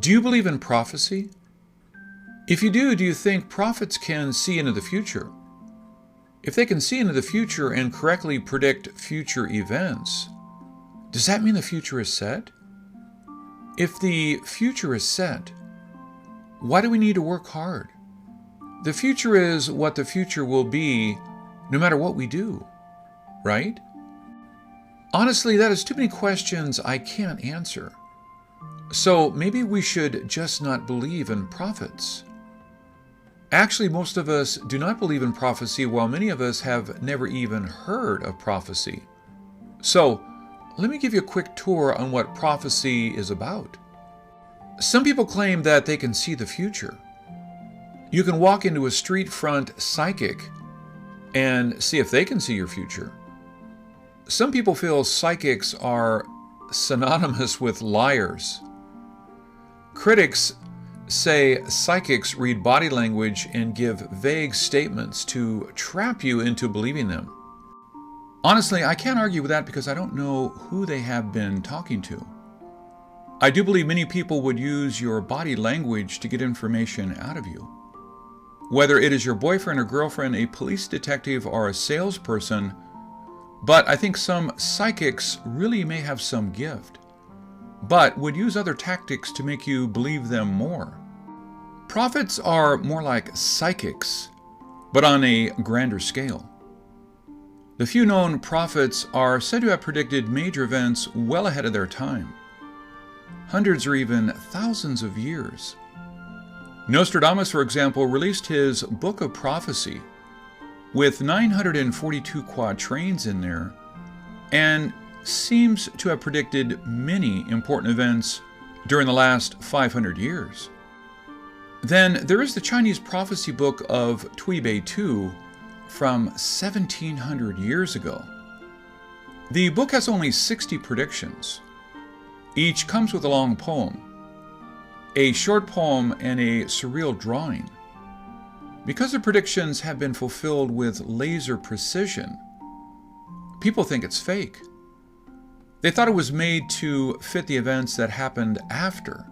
Do you believe in prophecy? If you do you think prophets can see into the future? If they can see into the future and correctly predict future events, does that mean the future is set? If the future is set, why do we need to work hard? The future is what the future will be no matter what we do, right? Honestly, that is too many questions I can't answer. So maybe we should just not believe in prophets. Actually, most of us do not believe in prophecy, while many of us have never even heard of prophecy. So, let me give you a quick tour on what prophecy is about. Some people claim that they can see the future. You can walk into a street front psychic and see if they can see your future. Some people feel psychics are synonymous with liars. Critics say psychics read body language and give vague statements to trap you into believing them. Honestly, I can't argue with that because I don't know who they have been talking to. I do believe many people would use your body language to get information out of you. Whether it is your boyfriend or girlfriend, a police detective, or a salesperson, but I think some psychics really may have some gift, but would use other tactics to make you believe them more. Prophets are more like psychics, but on a grander scale. The few known prophets are said to have predicted major events well ahead of their time, hundreds or even thousands of years. Nostradamus, for example, released his Book of Prophecy with 942 quatrains in there, and seems to have predicted many important events during the last 500 years. Then there is the Chinese prophecy book of Tui Bei Tu from 1700 years ago. The book has only 60 predictions. Each comes with a long poem, a short poem, and a surreal drawing. Because the predictions have been fulfilled with laser precision, people think it's fake. They thought it was made to fit the events that happened after.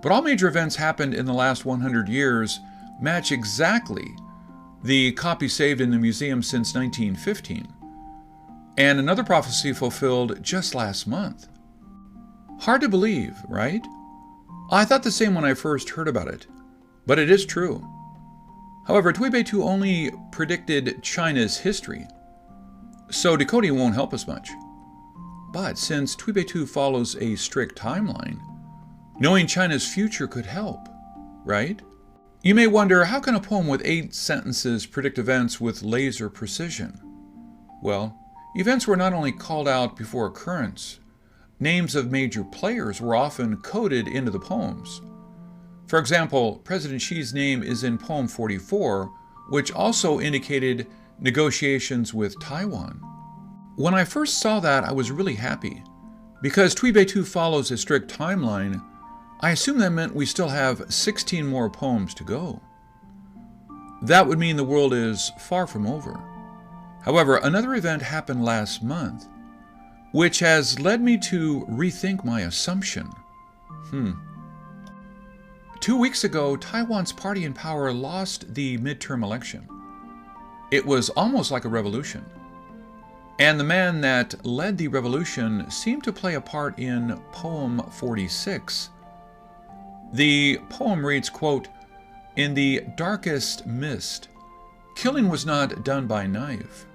But all major events happened in the last 100 years match exactly the copy saved in the museum since 1915, and another prophecy fulfilled just last month. Hard to believe, right? I thought the same when I first heard about it, but it is true. However, Tui Bei Tu only predicted China's history, so decoding won't help us much. But since Tui Bei Tu follows a strict timeline, knowing China's future could help, right? You may wonder, how can a poem with 8 sentences predict events with laser precision? Well, events were not only called out before occurrence, names of major players were often coded into the poems. For example, President Xi's name is in poem 44, which also indicated negotiations with Taiwan. When I first saw that, I was really happy. Because Tui Bei Tu follows a strict timeline, I assumed that meant we still have 16 more poems to go. That would mean the world is far from over. However, another event happened last month, which has led me to rethink my assumption. 2 weeks ago, Taiwan's party in power lost the midterm election. It was almost like a revolution. And the man that led the revolution seemed to play a part in poem 46. The poem reads, quote, "In the darkest mist, killing was not done by knife.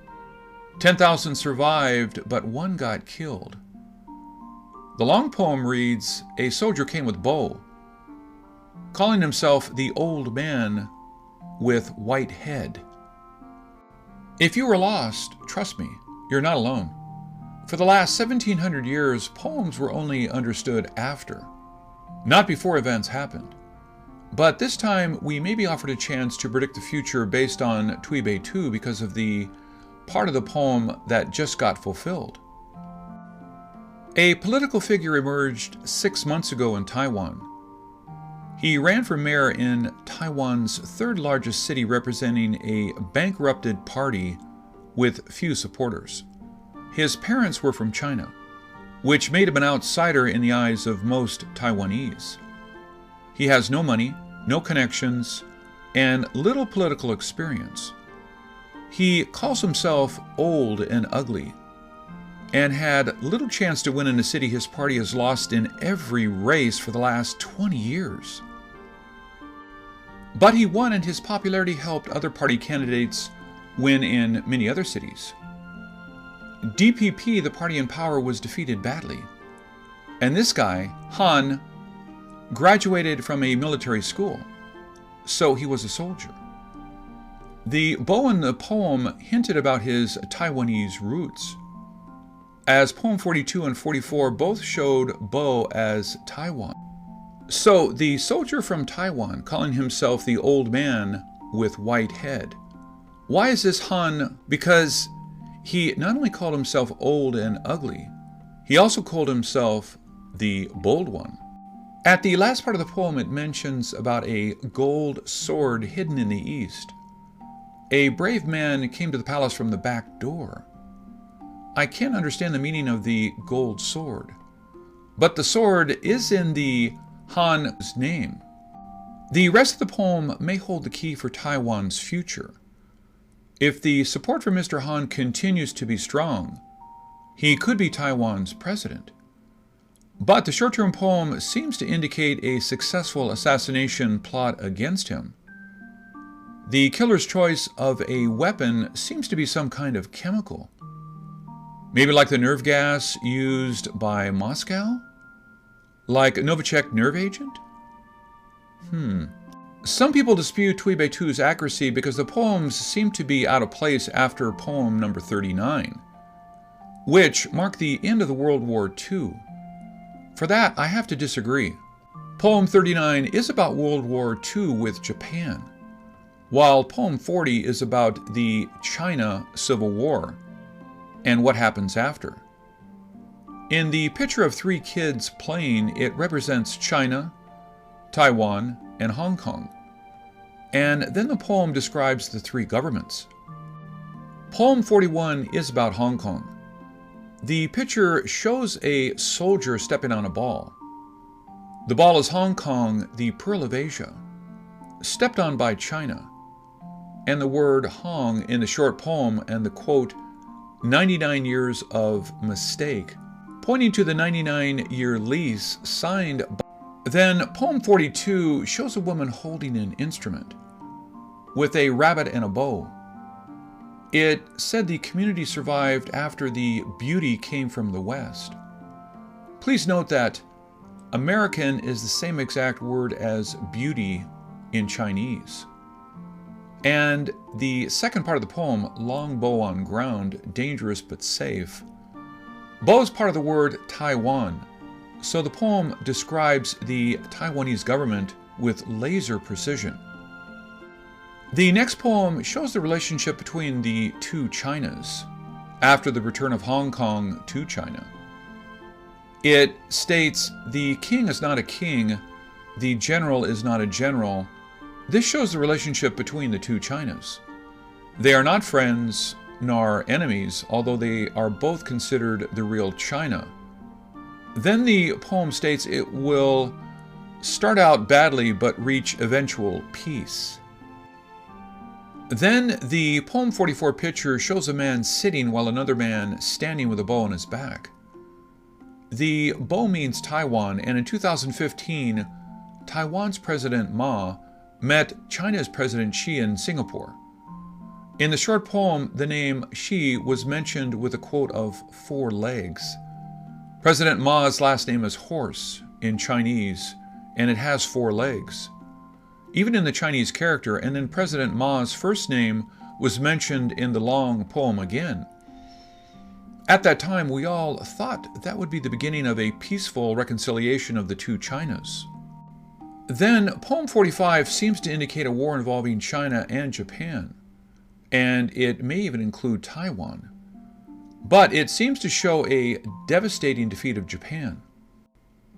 10,000 survived, but one got killed." The long poem reads, "A soldier came with bow, calling himself the old man with white head." If you were lost, trust me, you're not alone. For the last 1700 years, poems were only understood after, not before events happened. But this time, we may be offered a chance to predict the future based on Tui Bei Tu because of the part of the poem that just got fulfilled. A political figure emerged 6 months ago in Taiwan. He ran for mayor in Taiwan's third largest city, representing a bankrupted party with few supporters. His parents were from China, which made him an outsider in the eyes of most Taiwanese. He has no money, no connections, and little political experience. He calls himself old and ugly, and had little chance to win in a city his party has lost in every race for the last 20 years. But he won, and his popularity helped other party candidates win in many other cities. DPP, the party in power, was defeated badly. And this guy, Han, graduated from a military school, so he was a soldier. The bow in the poem hinted about his Taiwanese roots, as poem 42 and 44 both showed bow as Taiwan. So the soldier from Taiwan, calling himself the old man with white head. Why is this Han? Because he not only called himself old and ugly, he also called himself the bold one. At the last part of the poem, it mentions about a gold sword hidden in the east. A brave man came to the palace from the back door. I can't understand the meaning of the gold sword, but the sword is in the Han's name. The rest of the poem may hold the key for Taiwan's future. If the support for Mr. Han continues to be strong, he could be Taiwan's president. But the short-term poem seems to indicate a successful assassination plot against him. The killer's choice of a weapon seems to be some kind of chemical. Maybe like the nerve gas used by Moscow? Like a Novichok nerve agent? Some people dispute Tui Bei Tu's accuracy because the poems seem to be out of place after poem number 39, which marked the end of the World War II. For that, I have to disagree. Poem 39 is about World War II with Japan, while poem 40 is about the China Civil War and what happens after. In the picture of three kids playing, it represents China, Taiwan, and Hong Kong. And then the poem describes the three governments. Poem 41 is about Hong Kong. The picture shows a soldier stepping on a ball. The ball is Hong Kong, the Pearl of Asia, stepped on by China. And the word Hong in the short poem and the quote, 99 years of mistake, pointing to the 99-year lease signed by. Then poem 42 shows a woman holding an instrument with a rabbit and a bow. It said the community survived after the beauty came from the West. Please note that American is the same exact word as beauty in Chinese. And the second part of the poem, long bow on ground, dangerous but safe. Bow is part of the word Taiwan, so the poem describes the Taiwanese government with laser precision. The next poem shows the relationship between the two Chinas after the return of Hong Kong to China. It states, the king is not a king, the general is not a general. This shows the relationship between the two Chinas. They are not friends nor enemies, although they are both considered the real China. Then the poem states it will start out badly but reach eventual peace. Then the poem 44 picture shows a man sitting while another man standing with a bow on his back. The bow means Taiwan, and in 2015, Taiwan's President Ma met China's President Xi in Singapore. In the short poem, the name Xi was mentioned with a quote of 4 legs. President Ma's last name is horse in Chinese, and it has 4 legs. Even in the Chinese character, and then President Ma's first name was mentioned in the long poem again. At that time, we all thought that would be the beginning of a peaceful reconciliation of the two Chinas. Then, poem 45 seems to indicate a war involving China and Japan, and it may even include Taiwan. But it seems to show a devastating defeat of Japan.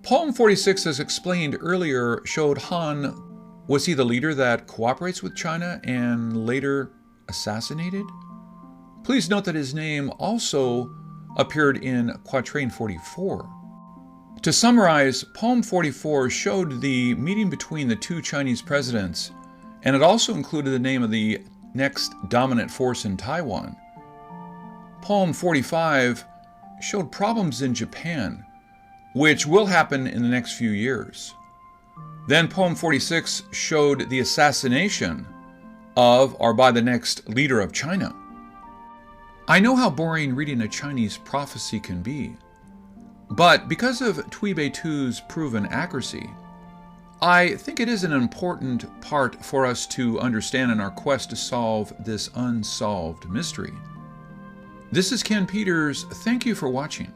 Poem 46, as explained earlier, showed Han. Was he the leader that cooperates with China and later assassinated? Please note that his name also appeared in quatrain 44. To summarize, Poem 44 showed the meeting between the two Chinese presidents, and it also included the name of the next dominant force in Taiwan. Poem 45 showed problems in Japan, which will happen in the next few years. Then Poem 46 showed the assassination of or by the next leader of China. I know how boring reading a Chinese prophecy can be, but because of Tui Bei Tu's proven accuracy, I think it is an important part for us to understand in our quest to solve this unsolved mystery. This is Ken Peters. Thank you for watching.